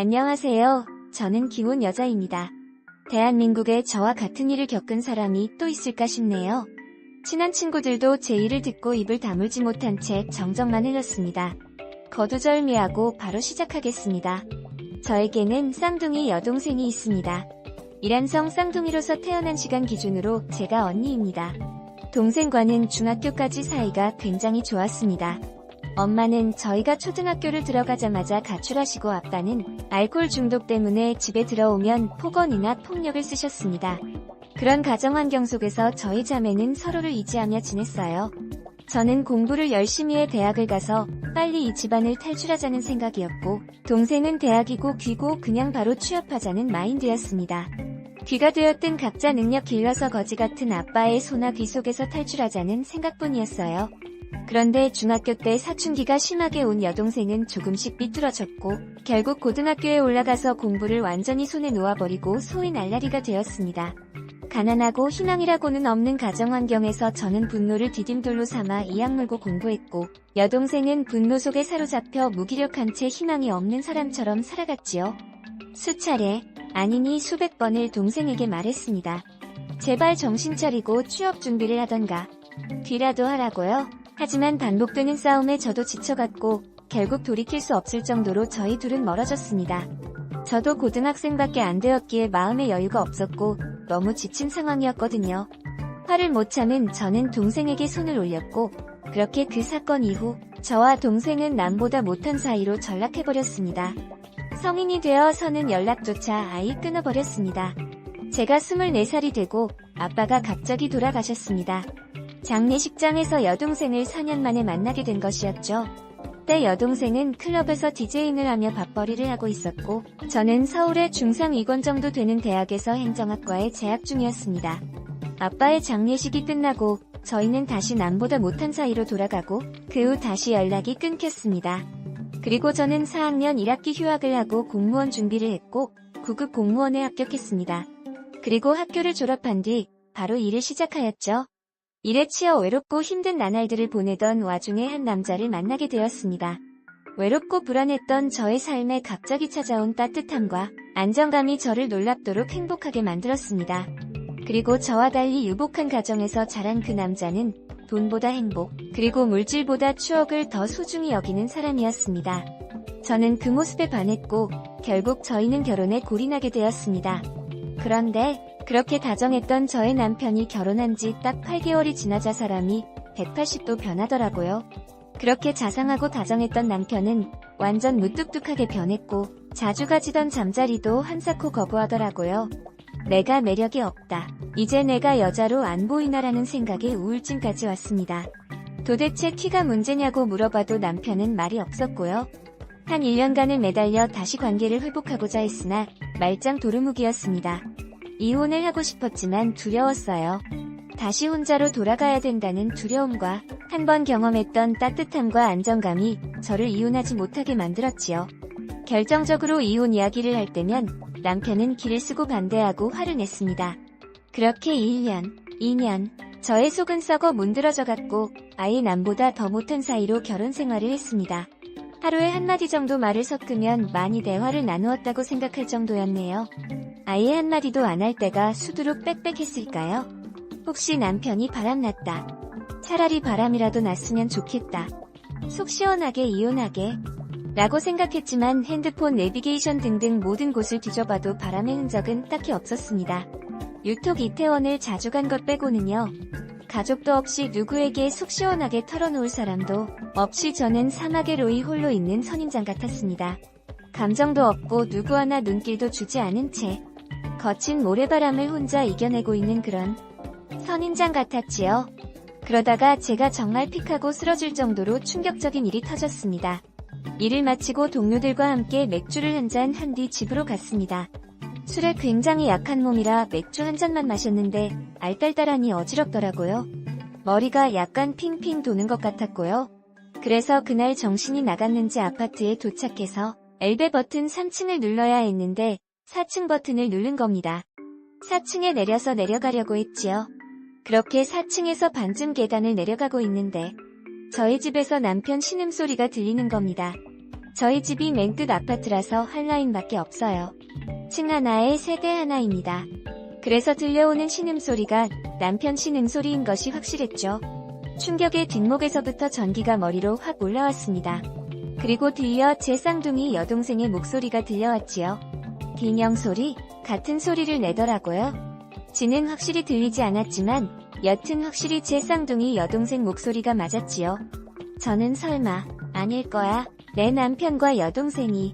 안녕하세요. 저는 귀온 여자입니다. 대한민국에 저와 같은 일을 겪은 사람이 또 있을까 싶네요. 친한 친구들도 제 일을 듣고 입을 다물지 못한 채 정적만 흘렸습니다. 거두절미하고 바로 시작하겠습니다. 저에게는 쌍둥이 여동생이 있습니다. 이란성 쌍둥이로서 태어난 시간 기준으로 제가 언니입니다. 동생과는 중학교까지 사이가 굉장히 좋았습니다. 엄마는 저희가 초등학교를 들어가자마자 가출하시고 아빠는 알코올 중독 때문에 집에 들어오면 폭언이나 폭력을 쓰셨습니다. 그런 가정 환경 속에서 저희 자매는 서로를 의지하며 지냈어요. 저는 공부를 열심히 해 대학을 가서 빨리 이 집안을 탈출하자는 생각이었고, 동생은 대학이고 귀고 그냥 바로 취업하자는 마인드였습니다. 귀가 되었든 각자 능력 길러서 거지 같은 아빠의 소나 귀 속에서 탈출하자는 생각뿐이었어요. 그런데 중학교 때 사춘기가 심하게 온 여동생은 조금씩 삐뚤어졌고 결국 고등학교에 올라가서 공부를 완전히 손에 놓아버리고 소위 날라리가 되었습니다. 가난하고 희망이라고는 없는 가정 환경에서 저는 분노를 디딤돌로 삼아 이악 물고 공부했고, 여동생은 분노 속에 사로잡혀 무기력한 채 희망이 없는 사람처럼 살아갔지요. 수차례, 아니니 수백 번을 동생에게 말했습니다. 제발 정신 차리고 취업 준비를 하던가. 귀라도 하라고요. 하지만 반복되는 싸움에 저도 지쳐갔고 결국 돌이킬 수 없을 정도로 저희 둘은 멀어졌습니다. 저도 고등학생밖에 안 되었기에 마음의 여유가 없었고 너무 지친 상황이었거든요. 화를 못 참은 저는 동생에게 손을 올렸고, 그렇게 그 사건 이후 저와 동생은 남보다 못한 사이로 전락해버렸습니다. 성인이 되어서는 연락조차 아예 끊어버렸습니다. 제가 24살이 되고 아빠가 갑자기 돌아가셨습니다. 장례식장에서 여동생을 4년 만에 만나게 된 것이었죠. 그때 여동생은 클럽에서 디제잉을 하며 밥벌이를 하고 있었고, 저는 서울의 중상위권 정도 되는 대학에서 행정학과에 재학 중이었습니다. 아빠의 장례식이 끝나고 저희는 다시 남보다 못한 사이로 돌아가고 그 후 다시 연락이 끊겼습니다. 그리고 저는 4학년 1학기 휴학을 하고 공무원 준비를 했고 9급 공무원에 합격했습니다. 그리고 학교를 졸업한 뒤 바로 일을 시작하였죠. 일에 치여 외롭고 힘든 나날들을 보내던 와중에 한 남자를 만나게 되었습니다. 외롭고 불안했던 저의 삶에 갑자기 찾아온 따뜻함과 안정감이 저를 놀랍도록 행복하게 만들었습니다. 그리고 저와 달리 유복한 가정에서 자란 그 남자는 돈보다 행복, 그리고 물질보다 추억을 더 소중히 여기는 사람이었습니다. 저는 그 모습에 반했고 결국 저희는 결혼에 골인하게 되었습니다. 그런데 그렇게 다정했던 저의 남편이 결혼한 지 딱 8개월이 지나자 사람이 180도 변하더라고요. 그렇게 자상하고 다정했던 남편은 완전 무뚝뚝하게 변했고 자주 가지던 잠자리도 한사코 거부하더라고요. 내가 매력이 없다. 이제 내가 여자로 안 보이나라는 생각에 우울증까지 왔습니다. 도대체 키가 문제냐고 물어봐도 남편은 말이 없었고요. 한 1년간을 매달려 다시 관계를 회복하고자 했으나 말짱 도루묵이었습니다. 이혼을 하고 싶었지만 두려웠어요. 다시 혼자로 돌아가야 된다는 두려움과 한 번 경험했던 따뜻함과 안정감이 저를 이혼하지 못하게 만들었지요. 결정적으로 이혼 이야기를 할 때면 남편은 기를 쓰고 반대하고 화를 냈습니다. 그렇게 1년, 2년, 저의 속은 썩어 문드러져 갔고 아예 남보다 더 못한 사이로 결혼 생활을 했습니다. 하루에 한마디 정도 말을 섞으면 많이 대화를 나누었다고 생각할 정도였네요. 아예 한마디도 안 할 때가 수두룩 빽빽했을까요? 혹시 남편이 바람났다. 차라리 바람이라도 났으면 좋겠다. 속 시원하게 이혼하게. 라고 생각했지만 핸드폰 내비게이션 등등 모든 곳을 뒤져봐도 바람의 흔적은 딱히 없었습니다. 유톡 이태원을 자주 간 것 빼고는요. 가족도 없이 누구에게 속 시원하게 털어놓을 사람도 없이 저는 사막의 로이 홀로 있는 선인장 같았습니다. 감정도 없고 누구 하나 눈길도 주지 않은 채 거친 모래바람을 혼자 이겨내고 있는 그런 선인장 같았지요. 그러다가 제가 정말 픽하고 쓰러질 정도로 충격적인 일이 터졌습니다. 일을 마치고 동료들과 함께 맥주를 한 잔 한 뒤 집으로 갔습니다. 술에 굉장히 약한 몸이라 맥주 한 잔만 마셨는데 알딸딸하니 어지럽더라고요. 머리가 약간 핑핑 도는 것 같았고요. 그래서 그날 정신이 나갔는지 아파트에 도착해서 엘베 버튼 3층을 눌러야 했는데 4층 버튼을 누른 겁니다. 4층에 내려서 내려가려고 했지요. 그렇게 4층에서 반쯤 계단을 내려가고 있는데 저희 집에서 남편 신음소리가 들리는 겁니다. 저희 집이 맨 끝 아파트라서 한 라인밖에 없어요. 층 하나에 세대 하나입니다. 그래서 들려오는 신음소리가 남편 신음소리인 것이 확실했죠. 충격에 뒷목에서부터 전기가 머리로 확 올라왔습니다. 그리고 뒤이어 제 쌍둥이 여동생의 목소리가 들려왔지요. 비명소리, 같은 소리를 내더라고요. 지는 확실히 들리지 않았지만 여튼 확실히 제 쌍둥이 여동생 목소리가 맞았지요. 저는 설마 아닐 거야. 내 남편과 여동생이.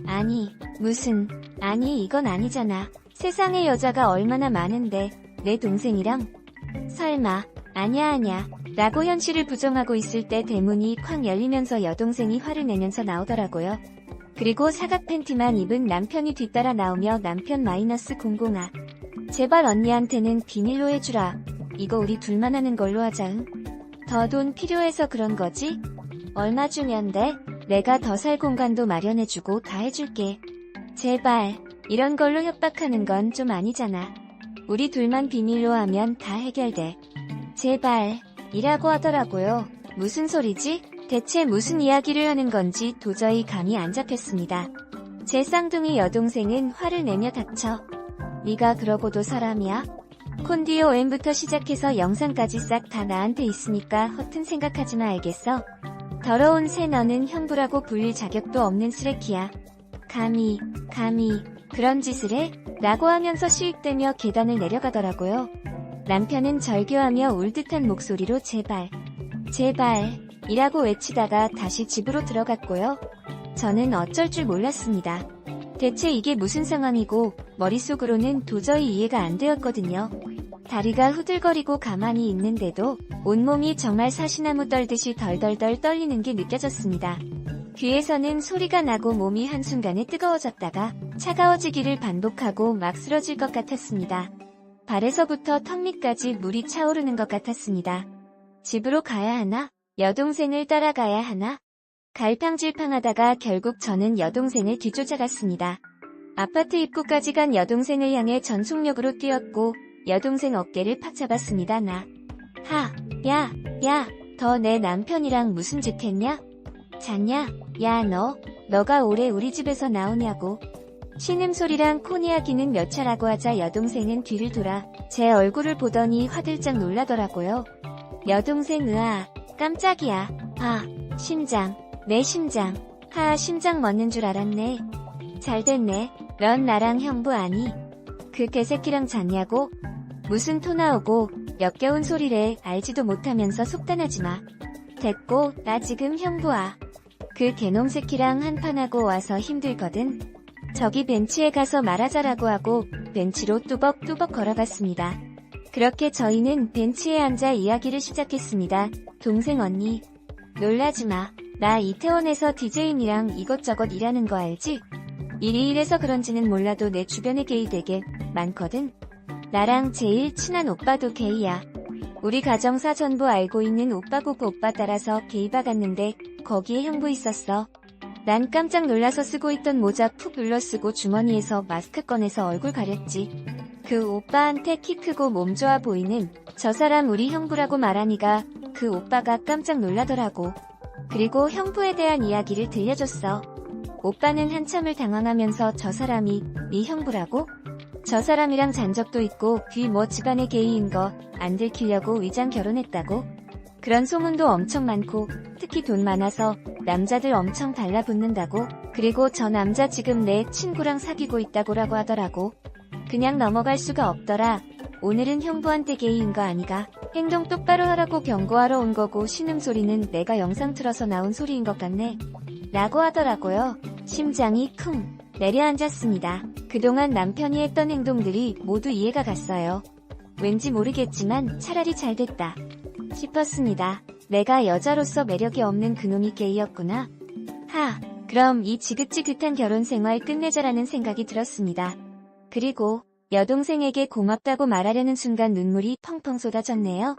아니 이건 아니잖아. 세상에 여자가 얼마나 많은데 내 동생이랑. 설마 아냐 라고 현실을 부정하고 있을 때 대문이 쾅 열리면서 여동생이 화를 내면서 나오더라고요. 그리고 사각 팬티만 입은 남편이 뒤따라 나오며 남편 마이너스 공공아. 제발 언니한테는 비밀로 해주라. 이거 우리 둘만 하는 걸로 하자. 응? 더 돈 필요해서 그런 거지? 얼마 주면 돼? 내가 더 살 공간도 마련해주고 다 해줄게. 제발 이런 걸로 협박하는 건 좀 아니잖아. 우리 둘만 비밀로 하면 다 해결돼. 제발 이라고 하더라고요. 무슨 소리지? 대체 무슨 이야기를 하는 건지 도저히 감이 안 잡혔습니다. 제 쌍둥이 여동생은 화를 내며 닥쳐. 네가 그러고도 사람이야? 콘디오엠부터 시작해서 영상까지 싹 다 나한테 있으니까 허튼 생각하지마 알겠어? 더러운 새 너는 형부라고 불릴 자격도 없는 쓰레기야. 감히 그런 짓을 해? 라고 하면서 시익대며 계단을 내려가더라고요. 남편은 절규하며 울듯한 목소리로 제발 이라고 외치다가 다시 집으로 들어갔고요. 저는 어쩔 줄 몰랐습니다. 대체 이게 무슨 상황이고 머릿속으로는 도저히 이해가 안 되었거든요. 다리가 후들거리고 가만히 있는데도 온몸이 정말 사시나무 떨듯이 덜덜덜 떨리는 게 느껴졌습니다. 귀에서는 소리가 나고 몸이 한순간에 뜨거워졌다가 차가워지기를 반복하고 막 쓰러질 것 같았습니다. 발에서부터 턱 밑까지 물이 차오르는 것 같았습니다. 집으로 가야 하나? 여동생을 따라가야 하나? 갈팡질팡하다가 결국 저는 여동생을 뒤쫓아갔습니다. 아파트 입구까지 간 여동생을 향해 전속력으로 뛰었고 여동생 어깨를 팍 잡았습니다. 야, 너 내 남편이랑 무슨 짓 했냐? 잤냐? 야 너가 올해 우리 집에서 나오냐고. 신음소리랑 코 이야기는 몇 차라고 하자 여동생은 뒤를 돌아 제 얼굴을 보더니 화들짝 놀라더라고요. 여동생 으아, 깜짝이야. 아, 심장, 내 심장. 심장 멎는 줄 알았네. 잘됐네. 넌 나랑 형부 아니? 그 개새끼랑 잤냐고? 무슨 토 나오고 역겨운 소리래. 알지도 못하면서 속단하지마. 됐고, 나 지금 형부야. 그 개놈 새끼랑 한판하고 와서 힘들거든. 저기 벤치에 가서 말하자라고 하고 벤치로 뚜벅뚜벅 걸어갔습니다. 그렇게 저희는 벤치에 앉아 이야기를 시작했습니다. 동생 언니, 놀라지마. 나 이태원에서 DJ님이랑 이것저것 일하는 거 알지? 일이 이래서 그런지는 몰라도 내 주변에 게이 되게 많거든. 나랑 제일 친한 오빠도 게이야. 우리 가정사 전부 알고 있는 오빠고 그 오빠 따라서 게이바 갔는데 거기에 형부 있었어. 난 깜짝 놀라서 쓰고 있던 모자 푹 눌러쓰고 주머니에서 마스크 꺼내서 얼굴 가렸지. 그 오빠한테 키 크고 몸 좋아 보이는 저 사람 우리 형부라고 말하니까 그 오빠가 깜짝 놀라더라고. 그리고 형부에 대한 이야기를 들려줬어. 오빠는 한참을 당황하면서 저 사람이 네 형부라고? 저 사람이랑 잔 적도 있고 집안의 게이인 거 안 들키려고 위장 결혼했다고? 그런 소문도 엄청 많고 특히 돈 많아서 남자들 엄청 달라붙는다고. 그리고 저 남자 지금 내 친구랑 사귀고 있다고라고 하더라고. 그냥 넘어갈 수가 없더라. 오늘은 형부한테 게이인 거 아니가? 행동 똑바로 하라고 경고하러 온 거고 신음소리는 내가 영상 틀어서 나온 소리인 것 같네. 라고 하더라고요. 심장이 쿵 내려앉았습니다. 그동안 남편이 했던 행동들이 모두 이해가 갔어요. 왠지 모르겠지만 차라리 잘됐다 싶었습니다. 내가 여자로서 매력이 없는 그놈이 게이였구나. 그럼 이 지긋지긋한 결혼 생활 끝내자라는 생각이 들었습니다. 그리고 여동생에게 고맙다고 말하려는 순간 눈물이 펑펑 쏟아졌네요.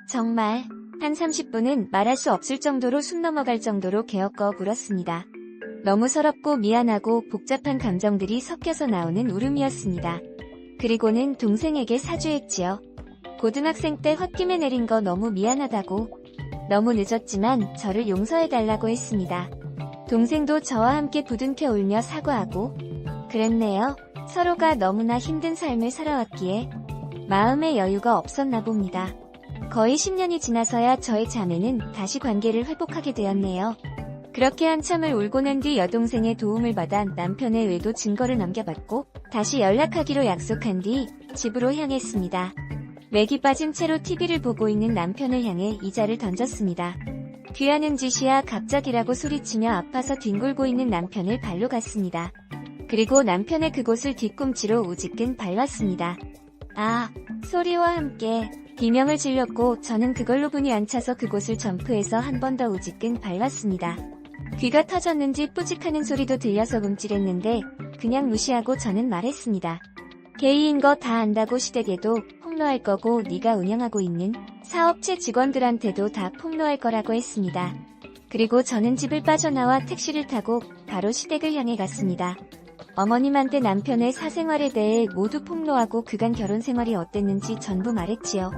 정말 한 30분은 말할 수 없을 정도로 숨 넘어갈 정도로 개업거 울었습니다. 너무 서럽고 미안하고 복잡한 감정들이 섞여서 나오는 울음이었습니다. 그리고는 동생에게 사죄했지요. 고등학생 때 홧김에 내린 거 너무 미안하다고. 너무 늦었지만 저를 용서해달라고 했습니다. 동생도 저와 함께 부둥켜 울며 사과하고 그랬네요. 서로가 너무나 힘든 삶을 살아왔기에 마음의 여유가 없었나 봅니다. 거의 10년이 지나서야 저의 자매는 다시 관계를 회복하게 되었네요. 그렇게 한참을 울고 난 뒤 여동생의 도움을 받아 남편의 외도 증거를 넘겨받고 다시 연락하기로 약속한 뒤 집으로 향했습니다. 맥이 빠진 채로 TV를 보고 있는 남편을 향해 이자를 던졌습니다. 귀하는 짓이야 갑작이라고 소리치며 아파서 뒹굴고 있는 남편을 발로 갔습니다. 그리고 남편의 그곳을 뒤꿈치로 우지끈 밟았습니다. 아, 소리와 함께 비명을 질렀고 저는 그걸로 분이 안 차서 그곳을 점프해서 한 번 더 우지끈 밟았습니다. 귀가 터졌는지 뿌직하는 소리도 들려서 움찔했는데 그냥 무시하고 저는 말했습니다. 게이인 거 다 안다고 시댁에도 폭로할 거고 네가 운영하고 있는 사업체 직원들한테도 다 폭로할 거라고 했습니다. 그리고 저는 집을 빠져나와 택시를 타고 바로 시댁을 향해 갔습니다. 어머님한테 남편의 사생활에 대해 모두 폭로하고 그간 결혼 생활이 어땠는지 전부 말했지요.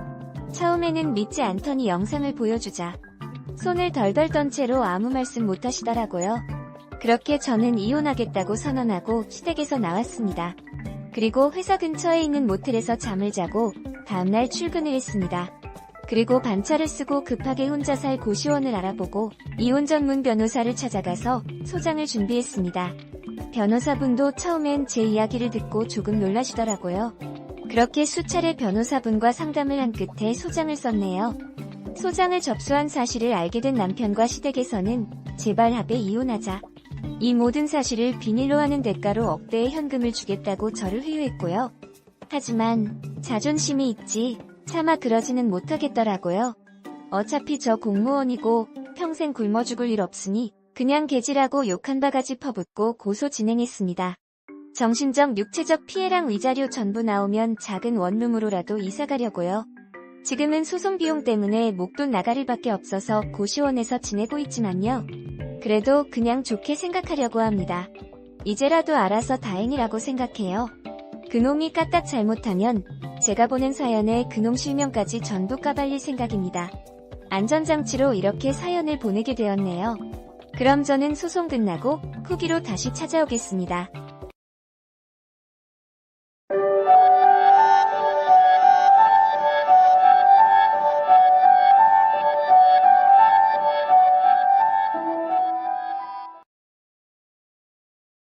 처음에는 믿지 않더니 영상을 보여주자 손을 덜덜 떤 채로 아무 말씀 못하시더라고요. 그렇게 저는 이혼하겠다고 선언하고 시댁에서 나왔습니다. 그리고 회사 근처에 있는 모텔에서 잠을 자고 다음날 출근을 했습니다. 그리고 반차를 쓰고 급하게 혼자 살 고시원을 알아보고 이혼 전문 변호사를 찾아가서 소장을 준비했습니다. 변호사분도 처음엔 제 이야기를 듣고 조금 놀라시더라고요. 그렇게 수차례 변호사분과 상담을 한 끝에 소장을 썼네요. 소장을 접수한 사실을 알게 된 남편과 시댁에서는 제발 합의 이혼하자. 이 모든 사실을 비밀로 하는 대가로 억대의 현금을 주겠다고 저를 회유했고요. 하지만 자존심이 있지 차마 그러지는 못하겠더라고요. 어차피 저 공무원이고 평생 굶어 죽을 일 없으니 그냥 개질하고 욕 한 바가지 퍼붓고 고소 진행했습니다. 정신적 육체적 피해랑 위자료 전부 나오면 작은 원룸으로라도 이사가려고요. 지금은 소송 비용 때문에 목돈 나가리밖에 없어서 고시원에서 지내고 있지만요. 그래도 그냥 좋게 생각하려고 합니다. 이제라도 알아서 다행이라고 생각해요. 그놈이 까딱 잘못하면 제가 보낸 사연에 그놈 실명까지 전부 까발릴 생각입니다. 안전장치로 이렇게 사연을 보내게 되었네요. 그럼 저는 소송 끝나고 후기로 다시 찾아오겠습니다.